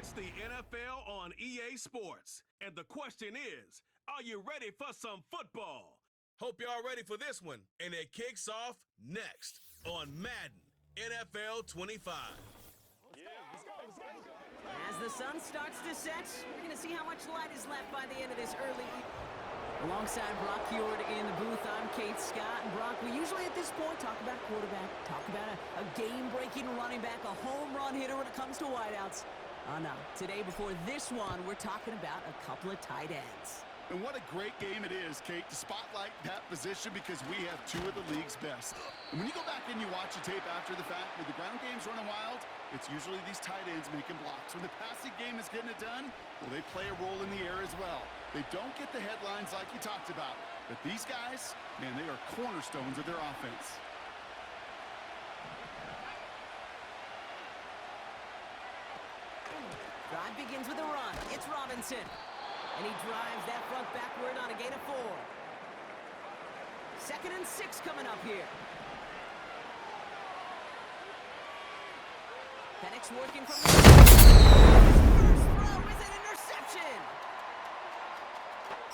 It's the NFL on EA Sports. And the question is, are you ready for some football? Hope y'all ready for this one. And it kicks off next on Madden NFL 25. As the sun starts to set, we're going to see how much light is left by the end of this early evening. Alongside Brock Huard in the booth, I'm Kate Scott. And Brock, we usually at this point talk about quarterback, talk about a game-breaking running back, a home run hitter when it comes to wideouts. No, today before this one, we're talking about a couple of tight ends. And what a great game it is, Kate, to spotlight that position because we have two of the league's best. And when you go back and you watch the tape after the fact, with the ground game's running wild, it's usually these tight ends making blocks. When the passing game is getting it done, well, they play a role in the air as well. They don't get the headlines like you talked about. But these guys, man, they are cornerstones of their offense. Drive begins with a run. It's Robinson. And he drives that front backward on a gain of 4. 2nd and 6 coming up here. Penix working from the first throw is an interception.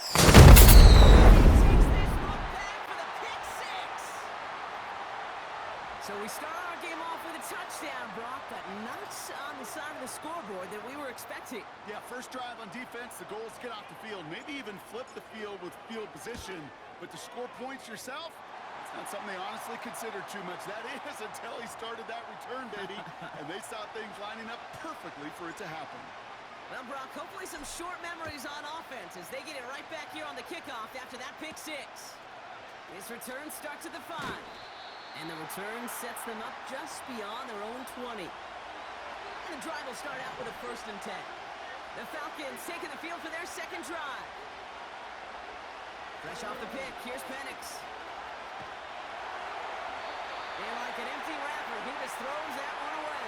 He takes this one back for the pick 6. So we start our game off with a touchdown, Brock, but not on the side of the scoreboard that we were expecting. Yeah, first drive on defense, the goal is to get off the field, maybe even flip the field with field position, but to score points yourself, it's not something they honestly consider too much. That is until he started that return, baby, and they saw things lining up perfectly for it to happen. Well, Brock, hopefully some short memories on offense as they get it right back here on the kickoff after that pick 6. This return starts at the 5. And the return sets them up just beyond their own 20. And the drive will start out with a 1st and 10. The Falcons taking the field for their second drive. Fresh off the pick, here's Penix. And like an empty wrapper, he just throws that one away.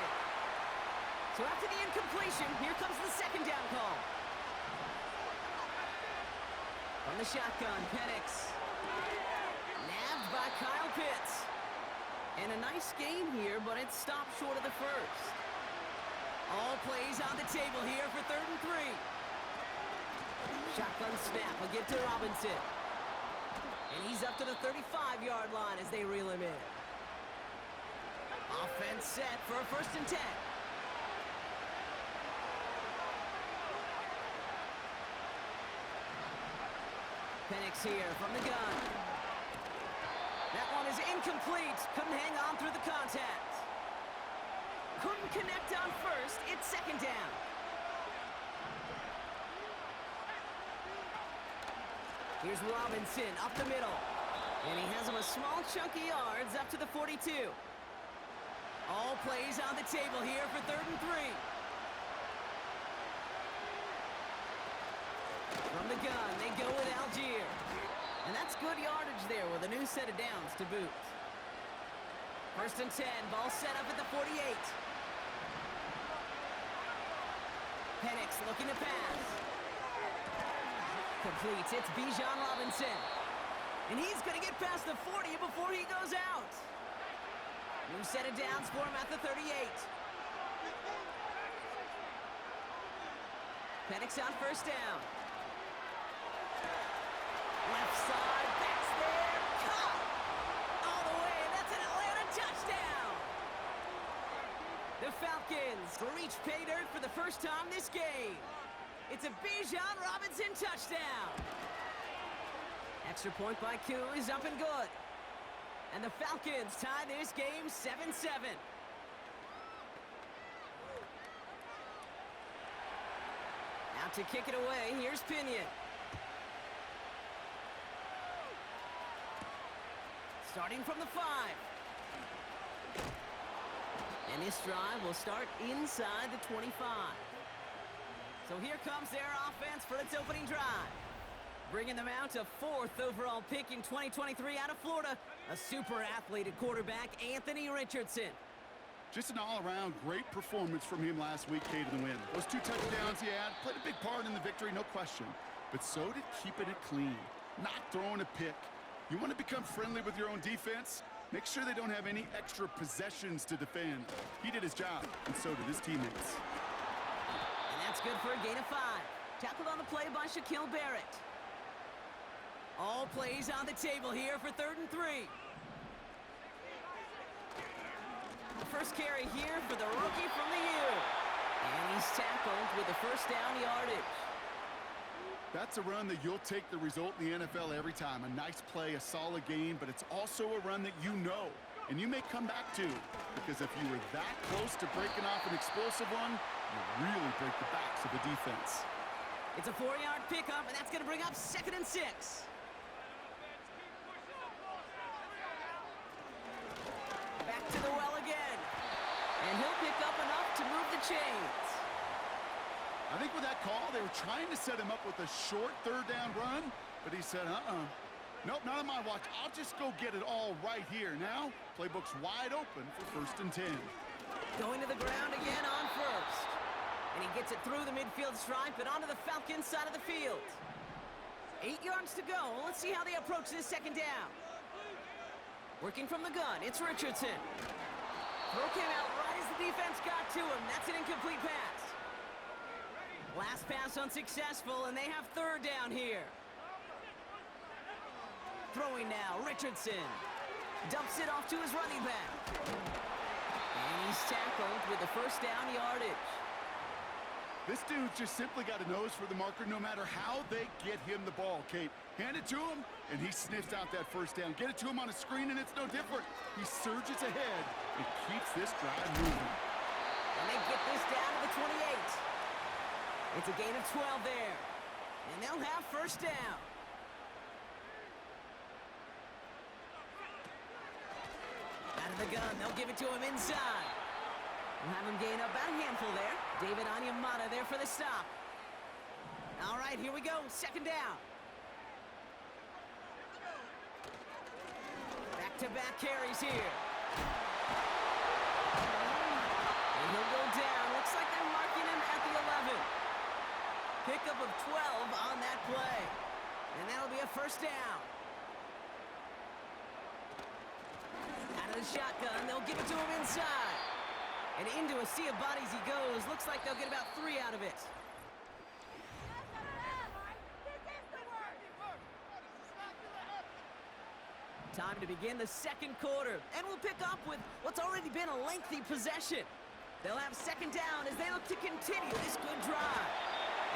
So after the incompletion, here comes the second down call. From the shotgun, Penix. Nabbed by Kyle Pitts. And a nice gain here, but it stopped short of the first. All plays on the table here for 3rd and 3. Shotgun snap will give to Robinson. And he's up to the 35-yard line as they reel him in. Offense set for a 1st and 10. Penix here from the gun. That one is incomplete. Couldn't hang on through the contact. Couldn't connect on first. It's 2nd down. Here's Robinson up the middle. And he has him a small chunk of yards up to the 42. All plays on the table here for 3rd and 3. From the gun, they go with Algier. And that's good yardage there with a new set of downs to boot. 1st and 10, ball set up at the 48. Penix looking to pass. Completes, it's Bijan Robinson. And he's going to get past the 40 before he goes out. New set of downs for him at the 38. Penix on 1st down. Left side, backs there, caught! All the way, that's an Atlanta touchdown! The Falcons reach pay dirt for the first time this game. It's a Bijan Robinson touchdown! Extra point by Koo is up and good. And the Falcons tie this game 7-7. Out to kick it away, here's Pinion. Starting from the 5. And this drive will start inside the 25. So here comes their offense for its opening drive. Bringing them out to 4th overall pick in 2023 out of Florida, a super athlete at quarterback, Anthony Richardson. Just an all-around great performance from him last week, Kate, in the win. Those 2 touchdowns he had played a big part in the victory, no question. But so did keeping it clean, not throwing a pick. You want to become friendly with your own defense? Make sure they don't have any extra possessions to defend. He did his job, and so did his teammates. And That's good for a gain of 5. Tackled on the play by Shaquille Barrett. All plays on the table here for 3rd and 3. The first carry here for the rookie from the U. And he's tackled with the first down yardage. That's a run that you'll take the result in the NFL every time. A nice play, a solid game, but it's also a run that you know and you may come back to, because if you were that close to breaking off an explosive one, you really break the backs of the defense. It's a 4-yard pickup, and that's going to bring up 2nd and 6. Back to the well again. And he'll pick up enough to move the chains. I think with that call, they were trying to set him up with a short 3rd down run, but he said, nope, not on my watch. I'll just go get it all right here. Now, playbook's wide open for 1st and 10. Going to the ground again on 1st. And he gets it through the midfield stripe and onto the Falcons side of the field. 8 yards to go. Let's see how they approach this 2nd down. Working from the gun, it's Richardson. Throw came out right as the defense got to him. That's an incomplete pass. Last pass unsuccessful, and they have 3rd down here. Throwing now, Richardson. Dumps it off to his running back. And he's tackled with the first down yardage. This dude's just simply got a nose for the marker no matter how they get him the ball, Kate. Hand it to him, and he sniffs out that first down. Get it to him on a screen, and it's no different. He surges ahead and keeps this drive moving. And they get this down to the 28. It's a gain of 12 there. And they'll have 1st down. Out of the gun, they'll give it to him inside. We'll have him gain up about a handful there. David Onyemata there for the stop. All right, here we go. 2nd down. Back-to-back carries here. And he'll go down. Looks like they're marking him at the 11. Pickup of 12 on that play. And that'll be a 1st down. Out of the shotgun, they'll give it to him inside. And into a sea of bodies he goes. Looks like they'll get about 3 out of it. Time to begin the 2nd quarter. And we'll pick up with what's already been a lengthy possession. They'll have 2nd down as they look to continue this good drive.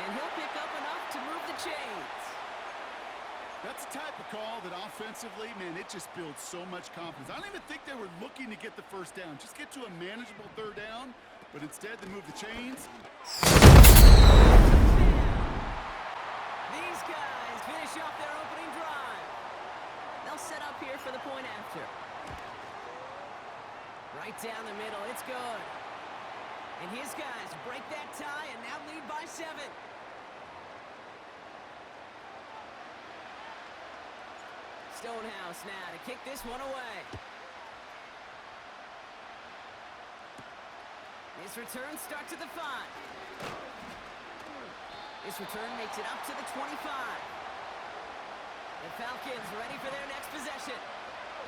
And he'll pick up enough to move the chains. That's the type of call that offensively, man, it just builds so much confidence. I don't even think they were looking to get the 1st down. Just get to a manageable 3rd down, but instead they move the chains. These guys finish off their opening drive. They'll set up here for the point after. Right down the middle, it's good. And his guys break that tie and now lead by 7. Stonehouse now to kick this one away. This return starts at the 5. This return makes it up to the 25. The Falcons ready for their next possession.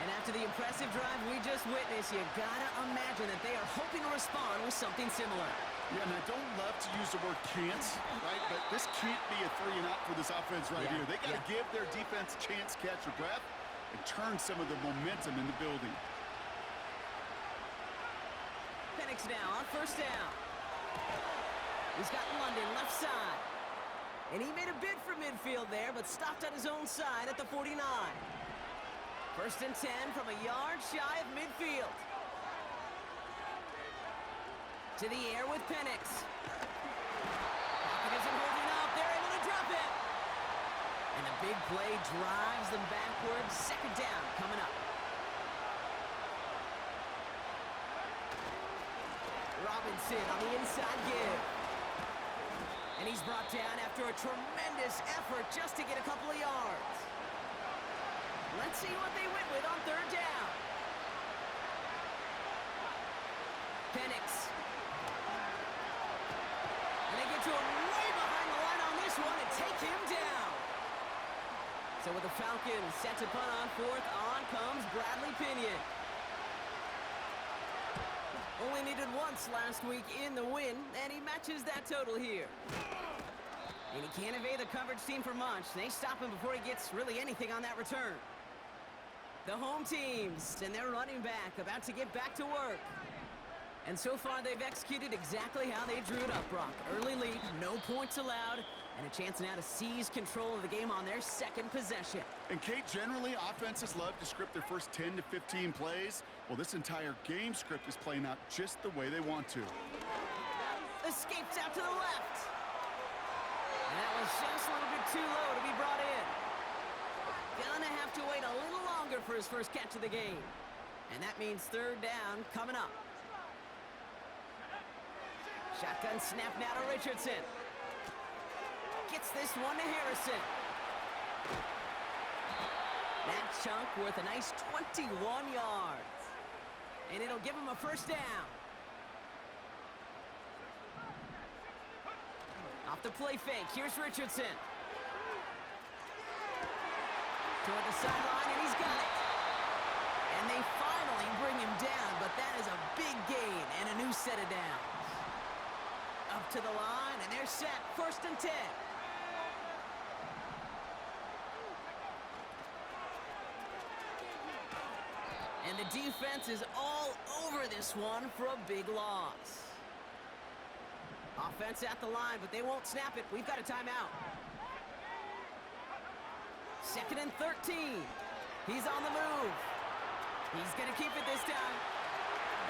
And after the impressive drive we just witnessed, you gotta imagine that they are hoping to respond with something similar. Yeah, and I don't love to use the word can't, right? But this can't be a 3 and out for this offense right here. They got to give their defense a chance to catch their breath and turn some of the momentum in the building. Penix now on 1st down. He's got London left side. And he made a bid for midfield there, but stopped on his own side at the 49. 1st and 10 from a yard shy of midfield. To the air with Penix. Pocket isn't holding up. They're able to drop it. And the big play drives them backwards. 2nd down coming up. Robinson on the inside give. And he's brought down after a tremendous effort just to get a couple of yards. Let's see what they went with on 3rd down. Penix. And they get to him way behind the line on this one and take him down. So with the Falcons set to punt on 4th, on comes Bradley Pinion. Only needed once last week in the win, and he matches matches that total here. And he can't evade the coverage team for much. They stop him before he gets really anything on that return. The home teams and their running back about to get back to work. And so far, they've executed exactly how they drew it up, Brock. Early lead, no points allowed, and a chance now to seize control of the game on their second possession. And Kate, generally, offenses love to script their first 10 to 15 plays. Well, this entire game script is playing out just the way they want to. Escapes out to the left. And that was just a little bit too low to be brought in. Gonna have to wait a little longer for his first catch of the game. And that means third down coming up. Shotgun snap now to Richardson. Gets this one to Harrison. That chunk worth a nice 21 yards. And it'll give him a first down. Off the play fake, here's Richardson. Toward the sideline, and he's got it. And they finally bring him down, but that is a big gain and a new set of downs. Up to the line, and they're set. First and 10. And the defense is all over this one for a big loss. Offense at the line, but they won't snap it. We've got a timeout. Second and 13. He's on the move. He's going to keep it this time.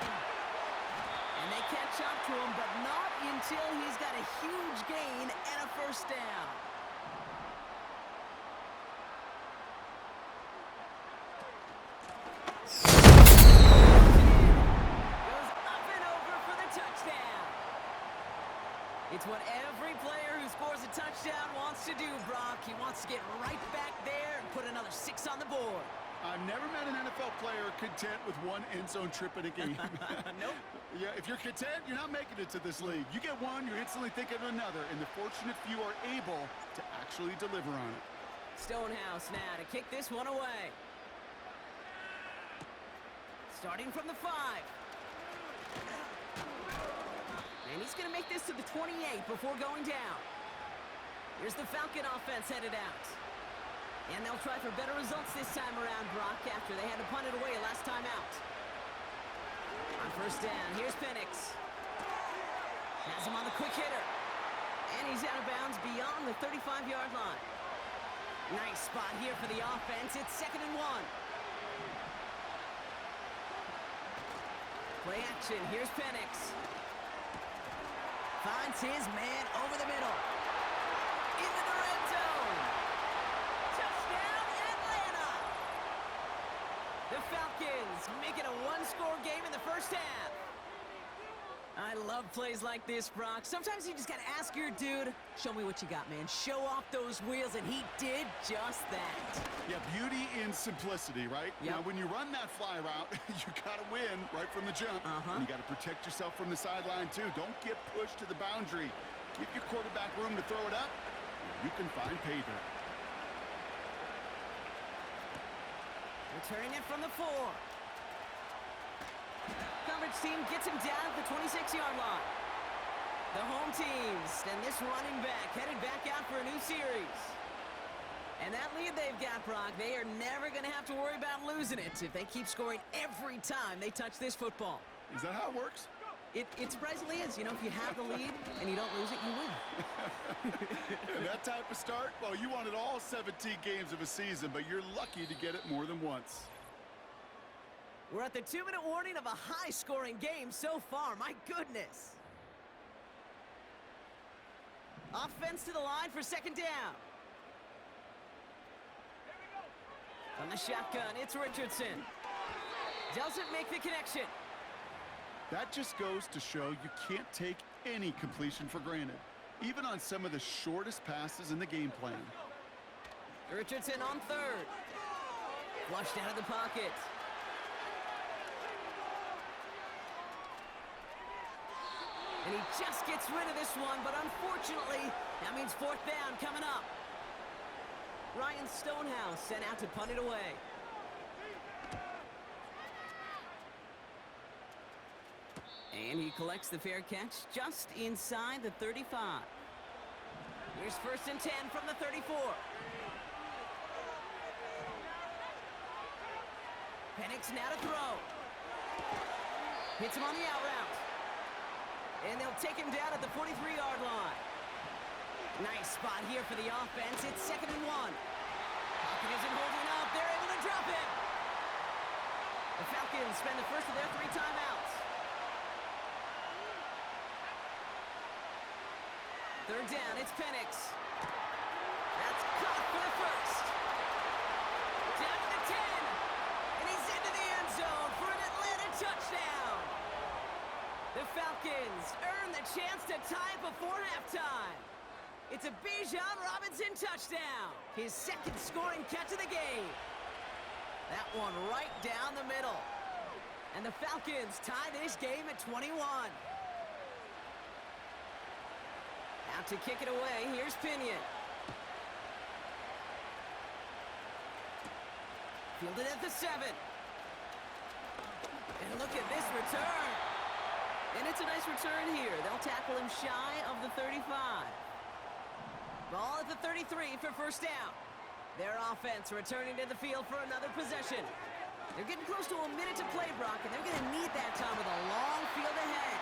And they catch up to him, but not until he's got a huge gain and a first down. Goes up and over for the touchdown. It's what every player who scores a touchdown wants to do, Brock. He wants to get right back there and put another 6 on the board. I've never met an NFL player content with one end zone trip in a game. Nope. Yeah, if you're content, you're not making it to this league. You get one, you're instantly thinking of another, and the fortunate few are able to actually deliver on it. Stonehouse now to kick this one away. Starting from the 5. And he's going to make this to the 28 before going down. Here's the Falcon offense headed out. And they'll try for better results this time around, Brock, after they had to punt it away last time out. On first down, here's Penix. Has him on the quick hitter. And he's out of bounds beyond the 35-yard line. Nice spot here for the offense. It's second and 1. Play action. Here's Penix. Finds his man over the middle. Into the red zone. Touchdown, Atlanta! The Falcons make it a one-score game in the first half. I love plays like this, Brock. Sometimes you just got to ask your dude, show me what you got, man. Show off those wheels, and he did just that. Yeah, beauty in simplicity, right? Yep. Now, when you run that fly route, you got to win right from the jump. And you got to protect yourself from the sideline, too. Don't get pushed to the boundary. Give your quarterback room to throw it up. You can find pay dirt. Returning it from the 4. Coverage team gets him down at the 26-yard line. The home teams and this running back headed back out for a new series. And that lead they've got, Brock, they are never going to have to worry about losing it if they keep scoring every time they touch this football. Is that how it works? It surprisingly is. You know, if you have the lead and you don't lose it, you win. And that type of start, well, you wanted all 17 games of a season, but you're lucky to get it more than once. We're at the 2-minute warning of a high-scoring game so far. My goodness. Offense to the line for second down. On the shotgun, it's Richardson. Doesn't make the connection. That just goes to show you can't take any completion for granted, even on some of the shortest passes in the game plan. Richardson on third. Flushed out of the pocket. And he just gets rid of this one, but unfortunately, that means fourth down coming up. Ryan Stonehouse sent out to punt it away. And he collects the fair catch just inside the 35. Here's 1st and 10 from the 34. Penix now to throw. Hits him on the out route. And they'll take him down at the 43-yard line. Nice spot here for the offense. It's 2nd and 1. Pocket isn't holding up. They're able to drop it. The Falcons spend the first of their 3 timeouts. 3rd down, it's Penix. That's caught for the first. Down to the 10. And he's into the end zone for an Atlanta touchdown. The Falcons earn the chance to tie before halftime. It's a Bijan Robinson touchdown. His 2nd scoring catch of the game. That one right down the middle. And the Falcons tie this game at 21. Out to kick it away, here's Pinion. Fielded at the 7. And look at this return. And it's a nice return here. They'll tackle him shy of the 35. Ball at the 33 for 1st down. Their offense returning to the field for another possession. They're getting close to a minute to play, Brock, and they're going to need that time with a long field ahead.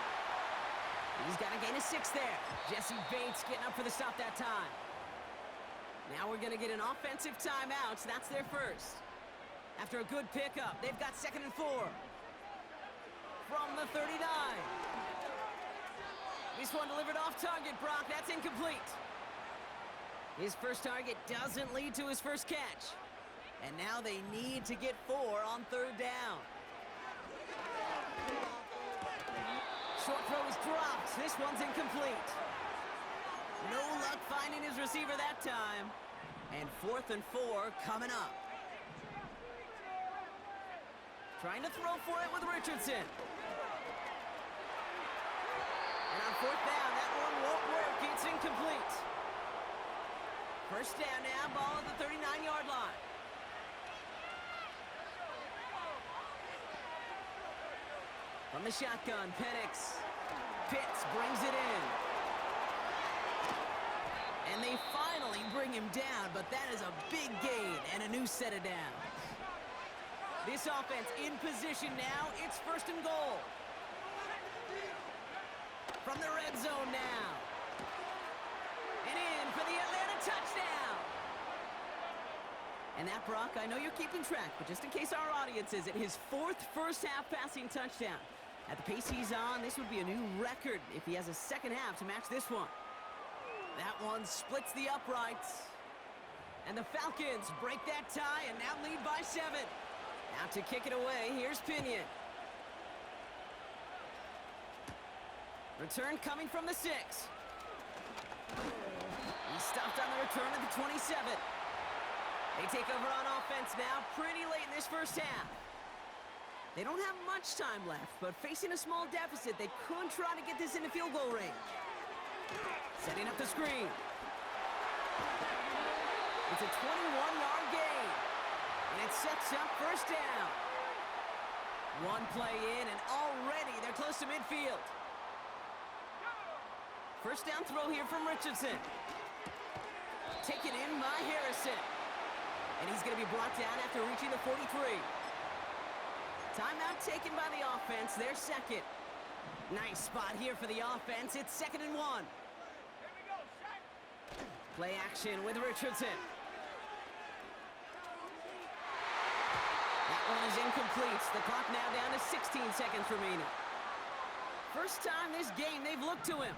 He's got a gain of 6 there. Jesse Bates getting up for the stop that time. Now we're going to get an offensive timeout, so that's their first. After a good pickup, they've got 2nd and 4. From the 39. This one delivered off target, Brock. That's incomplete. His first target doesn't lead to his first catch. And now they need to get 4 on 3rd down. Short throw is dropped. This one's incomplete. No luck finding his receiver that time. And 4th and 4 coming up. Trying to throw for it with Richardson. And on 4th down, that one won't work. It's incomplete. First down now, ball at the 39-yard line. From the shotgun, Penix. Pitts brings it in. And they finally bring him down, but that is a big gain and a new set of downs. This offense in position now. It's 1st and goal. From the red zone now. And in for the Atlanta touchdown. And that, Brock, I know you're keeping track, but just in case our audience isn't, his 4th first-half passing touchdown. At the pace he's on, this would be a new record if he has a 2nd half to match this one. That one splits the uprights. And the Falcons break that tie and now lead by 7. Out to kick it away, here's Pinion. Return coming from the 6. He stopped on the return at the 27. They take over on offense now pretty late in this first half. They don't have much time left, but facing a small deficit, they could try to get this into field goal range. Setting up the screen. It's a 21-yard gain, and it sets up 1st down. One play in, and already they're close to midfield. First down throw here from Richardson. Taken in by Harrison. And he's going to be brought down after reaching the 43. Timeout taken by the offense, their 2nd. Nice spot here for the offense. It's 2nd and 1. Play action with Richardson. That one is incomplete. The clock now down to 16 seconds remaining. First time this game they've looked to him.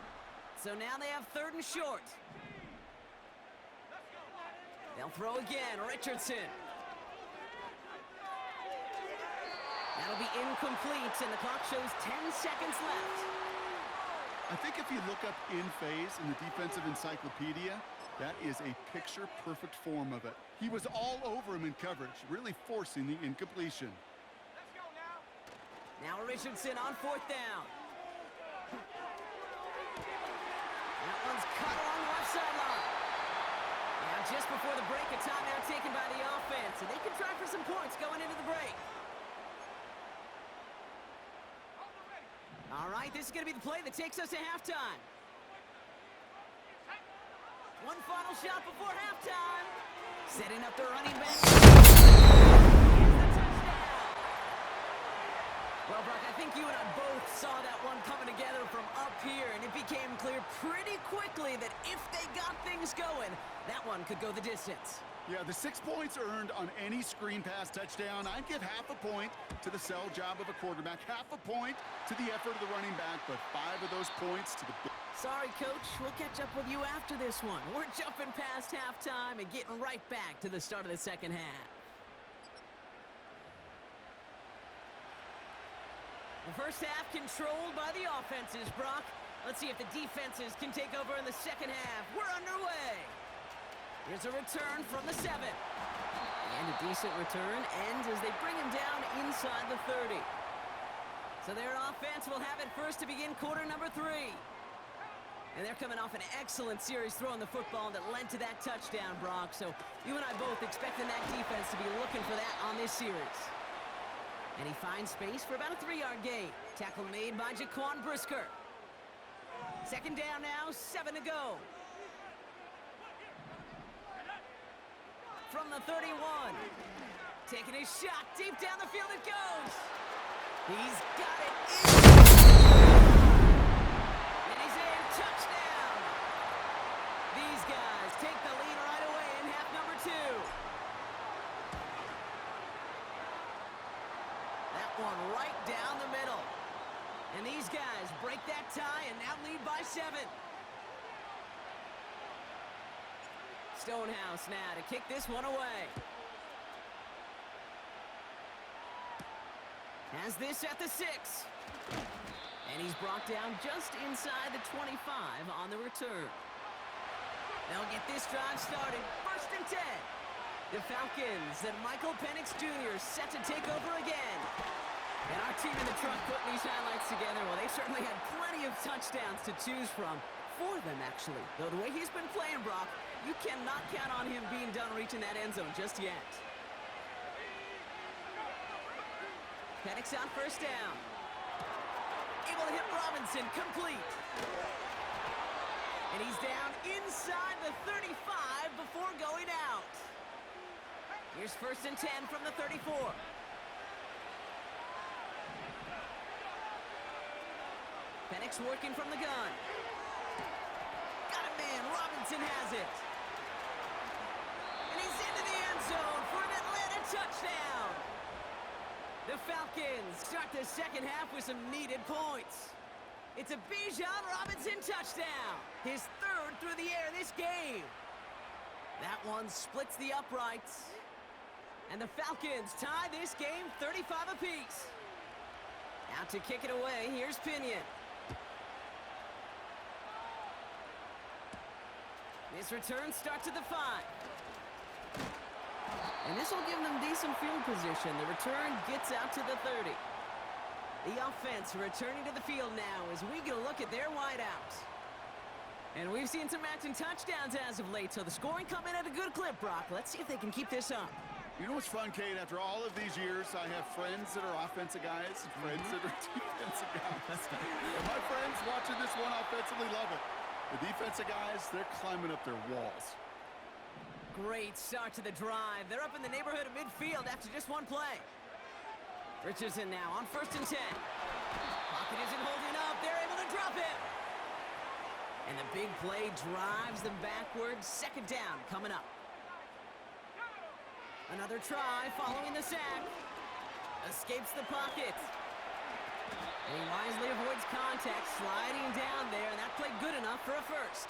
So now they have 3rd and short. They'll throw again, Richardson. That'll be incomplete, and the clock shows 10 seconds left. I think if you look up in phase in the defensive encyclopedia, that is a picture-perfect form of it. He was all over him in coverage, really forcing the incompletion. Let's go now. Now Richardson on 4th down. That one's cut along the left sideline. Now just before the break, a timeout taken by the offense, and they can try for some points going into the break. All right, right, this is going to be the play that takes us to halftime. One final shot before halftime. Setting up the running back. Here's the touchdown. Well, Brock, I think you and I both saw that one coming together from up here, and it became clear pretty quickly that if they got things going, that one could go the distance. Yeah, the 6 points earned on any screen pass touchdown. I'd give half a point to the sell job of a quarterback, half a point to the effort of the running back, but 5 of those points to the... Sorry, Coach. We'll catch up with you after this one. We're jumping past halftime and getting right back to the start of the second half. The first half controlled by the offenses, Brock. Let's see if the defenses can take over in the second half. We're underway. Here's a return from the 7. And a decent return ends as they bring him down inside the 30. So their offense will have it first to begin quarter number 3. And they're coming off an excellent series throwing the football that led to that touchdown, Brock. So you and I both expecting that defense to be looking for that on this series. And he finds space for about a 3-yard gain. Tackle made by Jaquan Brisker. Second down now, 7 to go. From the 31. Taking a shot, deep down the field it goes. He's got it in. And he's in, touchdown. These guys take the lead right away in half number 2. That one right down the middle. And these guys break that tie and now lead by 7. Stonehouse now to kick this one away. Has this at the 6. And he's brought down just inside the 25 on the return. They'll get this drive started. First and 10. The Falcons and Michael Penix Jr. set to take over again. And our team in the truck putting these highlights together, well, they certainly had plenty of touchdowns to choose from. For them, actually. Though the way he's been playing, Brock, you cannot count on him being done reaching that end zone just yet. Penix on first down. Able to hit Robinson, complete. And he's down inside the 35 before going out. Here's first and 10 from the 34. Penix working from the gun. Got a man, Robinson has it. And he's into the end zone for an Atlanta touchdown. The Falcons start the second half with some needed points. It's a Bijan Robinson touchdown. His 3rd through the air this game. That one splits the uprights. And the Falcons tie this game 35 apiece. Out to kick it away, here's Pinion. This return starts at the 5. And this will give them decent field position. The return gets out to the 30. The offense returning to the field now as we get a look at their wideouts. And we've seen some matching touchdowns as of late, so the scoring coming at a good clip, Brock. Let's see if they can keep this up. You know what's fun, Kate? After all of these years, I have friends that are offensive guys and friends that are defensive guys. And my friends watching this one offensively love it. The defensive guys, they're climbing up their walls. Great start to the drive. They're up in the neighborhood of midfield after just one play. Richardson now on first and 10. Pocket isn't holding up. They're able to drop it. And the big play drives them backwards. Second down coming up. Another try following the sack. Escapes the pocket. And he wisely avoids contact, sliding down there, and that played good enough for a first.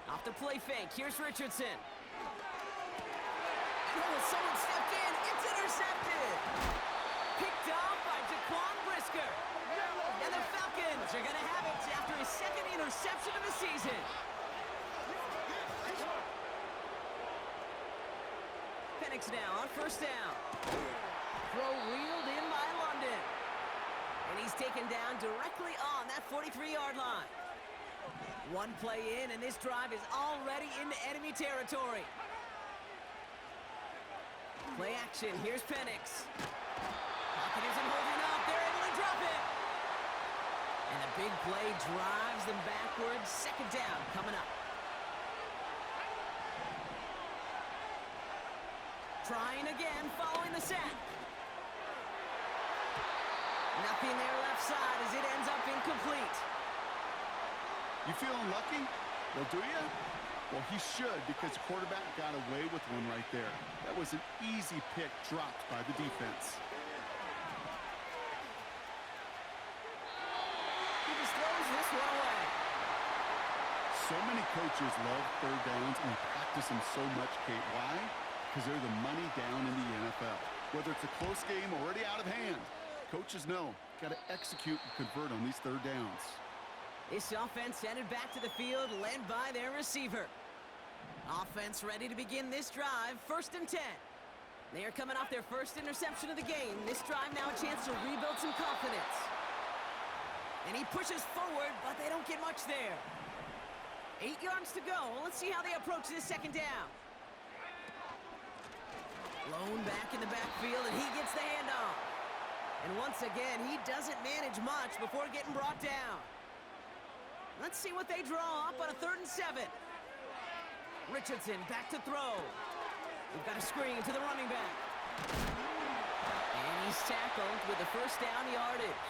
Off the play fake, here's Richardson. And someone stepped in, it's intercepted. Picked off by Jaquan Brisker. And the Falcons are going to have it after his 2nd interception of the season. Penix now on first down. Throw reeled in by London. And he's taken down directly on that 43-yard line. One play in, and this drive is already into enemy territory. Play action. Here's Penix. Pocket isn't holding up. They're able to drop it. And a big play drives them backwards. Second down coming up. Trying again, following the sack. Nothing there left side as it ends up incomplete. You feeling lucky? Well, do you? Well, he should, because the quarterback got away with one right there. That was an easy pick dropped by the defense. He just throws this one away. So many coaches love third downs and practice them so much, Kate. Why? Because they're the money down in the NFL. Whether it's a close game already out of hand, coaches know, got to execute and convert on these third downs. This offense headed back to the field, led by their receiver. Offense ready to begin this drive, 1st and 10. They are coming off their first interception of the game. This drive now a chance to rebuild some confidence. And he pushes forward, but they don't get much there. 8 yards to go. Let's see how they approach this second down. Blown back in the backfield, and he gets the handoff. And once again, he doesn't manage much before getting brought down. Let's see what they draw up on a 3rd and 7. Richardson back to throw. We've got a screen to the running back. And he's tackled with the first down yardage.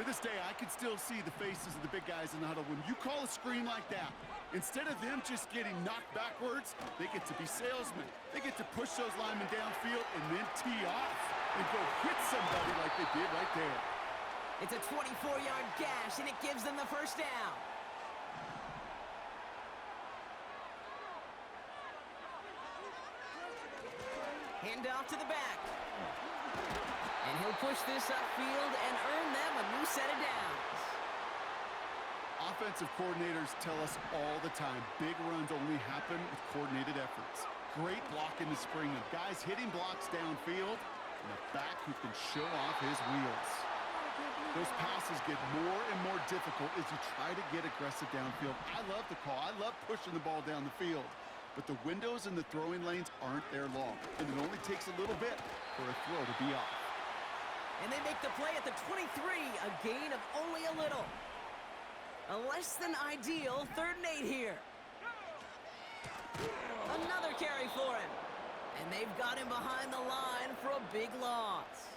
To this day, I can still see the faces of the big guys in the huddle. When you call a screen like that, instead of them just getting knocked backwards, they get to be salesmen. They get to push those linemen downfield and then tee off and go hit somebody like they did right there. It's a 24-yard gash, and it gives them the first down. Handoff to the back. And he'll push this upfield and earn them a new set of downs. Offensive coordinators tell us all the time, big runs only happen with coordinated efforts. Great block in the spring of guys hitting blocks downfield and a back who can show off his wheels. Those passes get more and more difficult as you try to get aggressive downfield. I love the call. I love pushing the ball down the field. But the windows in the throwing lanes aren't there long. And it only takes a little bit for a throw to be off. And they make the play at the 23, a gain of only a little. A less than ideal 3rd and 8 here. Another carry for him. And they've got him behind the line for a big loss.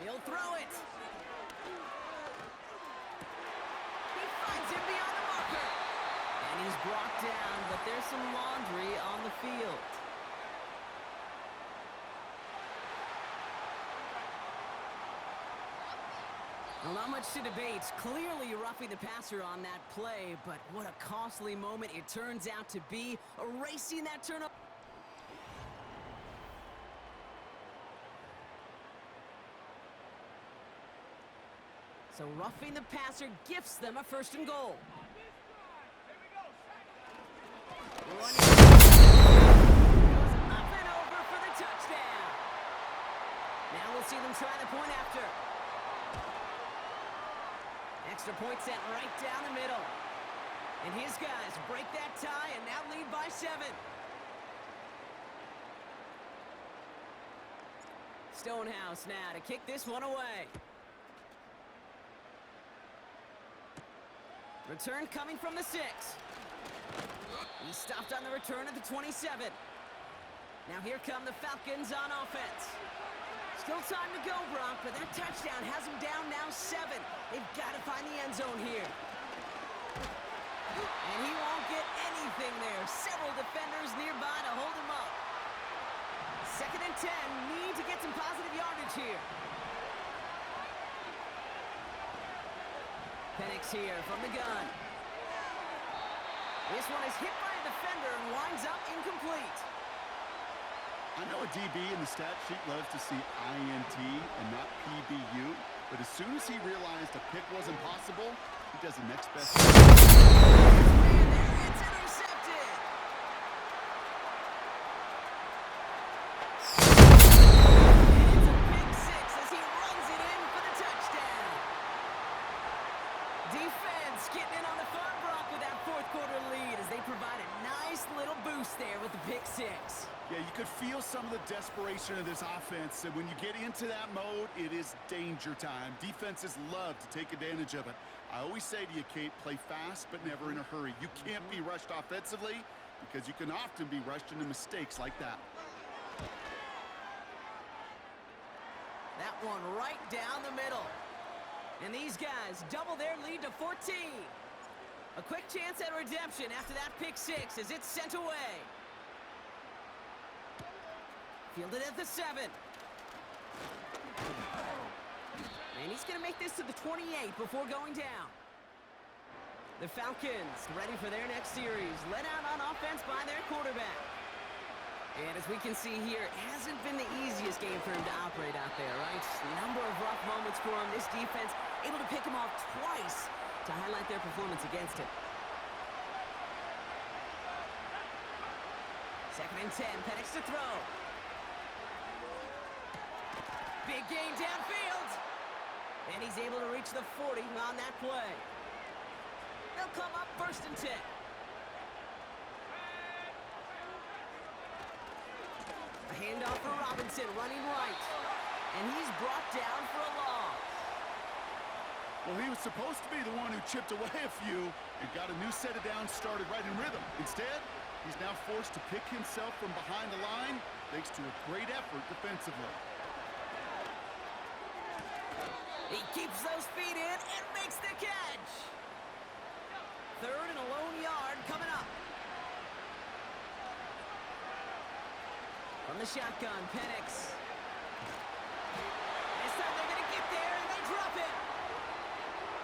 He'll throw it. He finds him beyond the marker. And he's brought down, but there's some laundry on the field. Well, not much to debate. Clearly roughing the passer on that play, but what a costly moment it turns out to be, erasing that turnover. So roughing the passer gifts them a 1st and goal. Running goes up and over for the touchdown. Now we'll see them try the point after. Extra point sent right down the middle. And his guys break that tie and now lead by 7. Stonehouse now to kick this one away. Return coming from the 6. He stopped on the return at the 27. Now here come the Falcons on offense. Still time to go, Brock, but that touchdown has them down now 7. They've got to find the end zone here. And he won't get anything there. Several defenders nearby to hold him up. 2nd and 10. Need to get some positive yardage here. Penix here from the gun. This one is hit by a defender and winds up incomplete. I know a DB in the stat sheet loves to see INT and not PBU, but as soon as he realized a pick wasn't possible, he does the next best. And there, it's intercepted. And it's a big 6 as he runs it in for the touchdown. Defense getting in on the far block with that 4th Yeah, you could feel some of the desperation of this offense, and when you get into that mode, it is danger time. Defenses love to take advantage of it. I always say to you, Kate, play fast but never in a hurry. You can't be rushed offensively because you can often be rushed into mistakes like that. That one right down the middle. And these guys double their lead to 14. A quick chance at redemption after that pick six as it's sent away. Fielded at the 7. And he's going to make this to the 28 before going down. The Falcons ready for their next series, led out on offense by their quarterback. And as we can see here, it hasn't been the easiest game for him to operate out there, right? A number of rough moments for him. This defense able to pick him off twice to highlight their performance against him. 2nd and 10, Penix to throw. Big gain downfield. And he's able to reach the 40 on that play. They'll come up 1st and 10. A handoff for Robinson, running right. And he's brought down for a loss. Well, he was supposed to be the one who chipped away a few and got a new set of downs started right in rhythm. Instead, he's now forced to pick himself from behind the line thanks to a great effort defensively. He keeps those feet in and makes the catch. 3rd and a lone yard coming up. From the shotgun, Penix. This time they're going to get there and they drop it.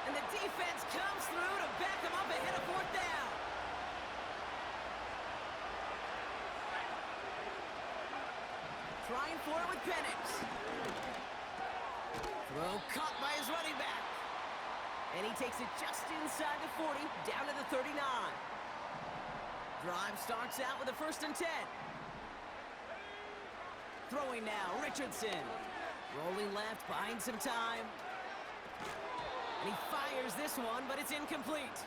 And the defense comes through to back them up ahead of 4th down. Trying for it with Penix. Throw caught by his running back. And he takes it just inside the 40, down to the 39. Drive starts out with a 1st and 10. Throwing now, Richardson. Rolling left, buying some time. And he fires this one, but it's incomplete.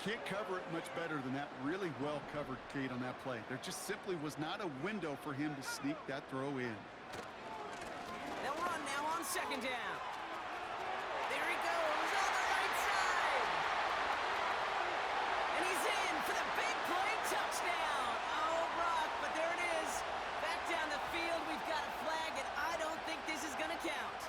Can't cover it much better than that. Really well covered, Kate, on that play. There just simply was not a window for him to sneak that throw in. They'll run now on 2nd down. There he goes on the right side. And he's in for the big play touchdown. Oh, Brock, but there it is. Back down the field, we've got a flag, and I don't think this is going to count.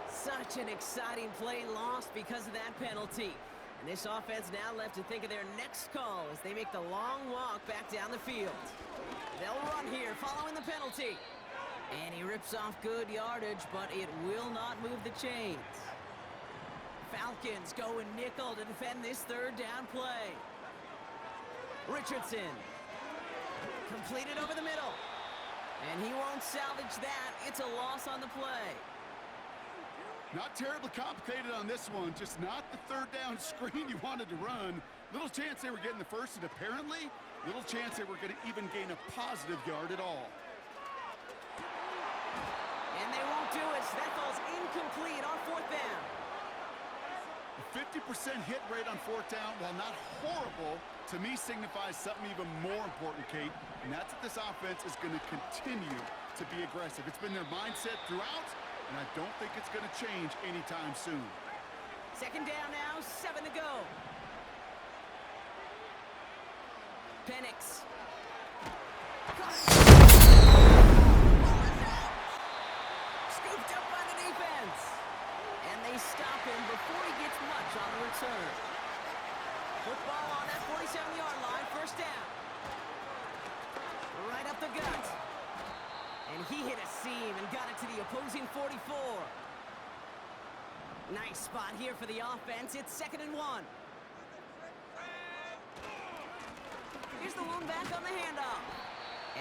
Such an exciting play lost because of that penalty. And this offense now left to think of their next call as they make the long walk back down the field. They'll run here following the penalty. And he rips off good yardage, but it will not move the chains. Falcons going nickel to defend this 3rd down play. Richardson. Completed over the middle. And he won't salvage that. It's a loss on the play. Not terribly complicated on this one, just not the 3rd down screen you wanted to run. Little chance they were getting the 1st, and apparently, little chance they were going to even gain a positive yard at all. And they won't do it, so that falls incomplete on 4th down. A 50% hit rate on 4th down, while not horrible, to me signifies something even more important, Kate, and that's that this offense is going to continue to be aggressive. It's been their mindset throughout, and I don't think it's going to change anytime soon. 2nd down now, 7 to go. Penix. Scooped up by the defense. And they stop him before he gets much on the return. Football on that 47-yard line, 1st down. Right up the gut. And he hit a seam and got it to the opposing 44. Nice spot here for the offense. It's 2nd and 1. Here's the one back on the handoff.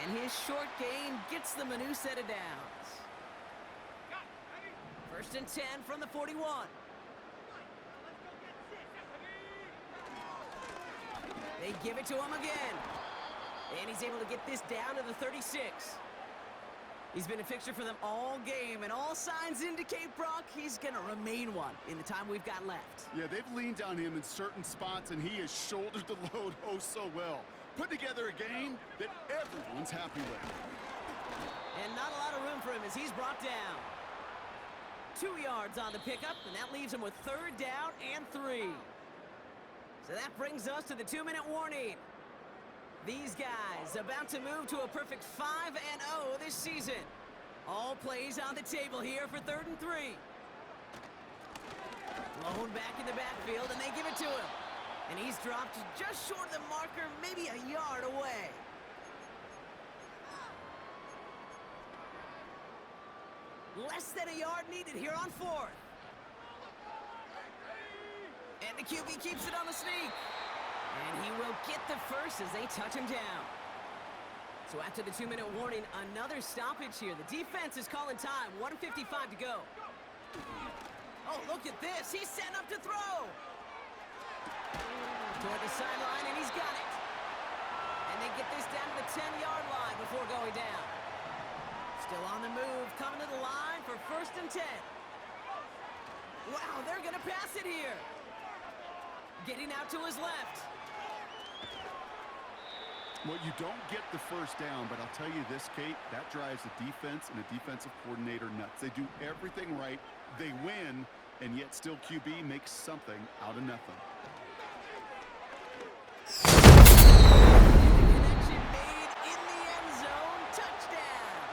And his short gain gets them a new set of downs. 1st and 10 from the 41. They give it to him again. And he's able to get this down to the 36. He's been a fixture for them all game, and all signs indicate, Brock, he's going to remain one in the time we've got left. Yeah, they've leaned on him in certain spots, and he has shouldered the load oh so well. Put together a game that everyone's happy with. And not a lot of room for him as he's brought down. 2 yards on the pickup, and that leaves him with 3rd down and 3. So that brings us to the 2-minute warning. These guys about to move to a perfect 5-0 this season. All plays on the table here for 3rd and 3. Blown back in the backfield, and they give it to him. And he's dropped just short of the marker, maybe a yard away. Less than a yard needed here on 4th. And the QB keeps it on the sneak. And he will get the first as they touch him down. So after the 2-minute warning, another stoppage here. The defense is calling time. 1:55 to go. Oh, look at this. He's setting up to throw. Toward the sideline, and he's got it. And they get this down to the 10-yard line before going down. Still on the move, coming to the line for 1st and 10. Wow, they're going to pass it here. Getting out to his left. Well, you don't get the first down, but I'll tell you this, Kate, that drives the defense and the defensive coordinator nuts. They do everything right, they win, and yet still QB makes something out of nothing. Connection made in the end zone. Touchdown.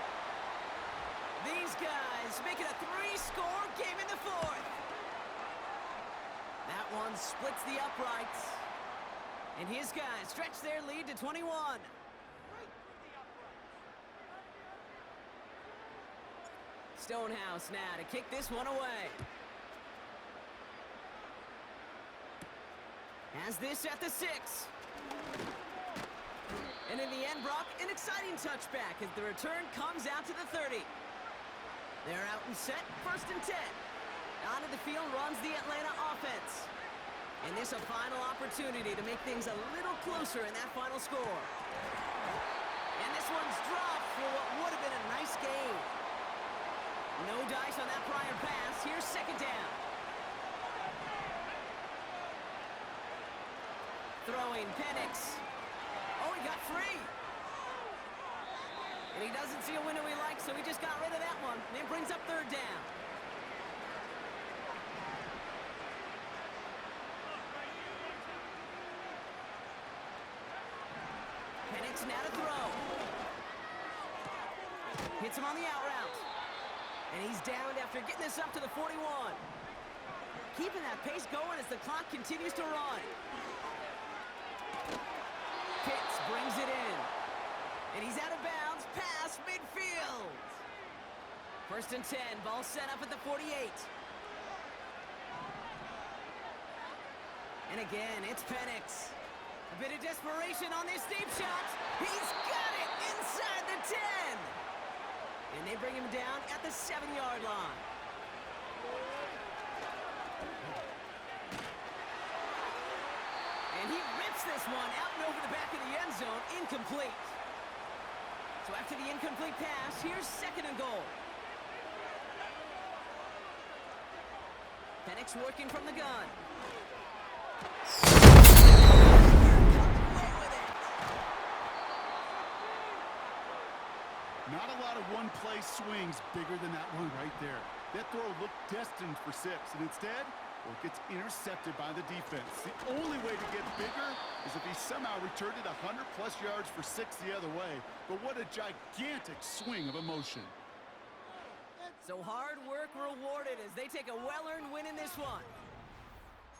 These guys making a 3-score game in the 4th. That one splits the uprights. And his guys stretch their lead to 21. Stonehouse now to kick this one away. Has this at the 6. And in the end, Brock, an exciting touchback as the return comes out to the 30. They're out and set, 1st and 10. Onto the field runs the Atlanta offense. And this a final opportunity to make things a little closer in that final score. And this one's dropped for what would have been a nice game. No dice on that prior pass. Here's 2nd down. Throwing Penix. Oh, he got free. And he doesn't see a window he likes, so he just got rid of that one. And it brings up 3rd down. Penix now to throw. Hits him on the out route. And he's downed after getting this up to the 41. Keeping that pace going as the clock continues to run. Pitts brings it in. And he's out of bounds past midfield. 1st and 10, ball set up at the 48. And again, it's Penix. A bit of desperation on this deep shot. He's got it inside the 10. And they bring him down at the 7-yard line. And he rips this one out and over the back of the end zone. Incomplete. So after the incomplete pass, here's 2nd and goal. Penix working from the gun. Not a lot of one-play swings bigger than that one right there. That throw looked destined for 6, and instead, well, it gets intercepted by the defense. The only way to get bigger is if he somehow returned it 100-plus yards for 6 the other way. But what a gigantic swing of emotion. So hard work rewarded as they take a well-earned win in this one.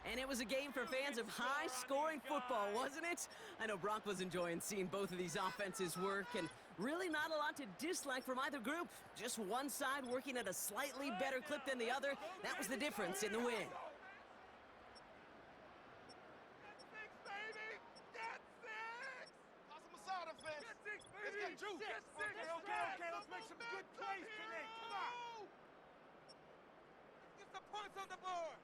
And it was a game for fans of high-scoring football, wasn't it? I know Brock was enjoying seeing both of these offenses work, and really not a lot to dislike from either group. Just one side working at a slightly better clip than the other. That was the difference in the win. Okay, let's make some good plays today. Come on. Get some points on the board.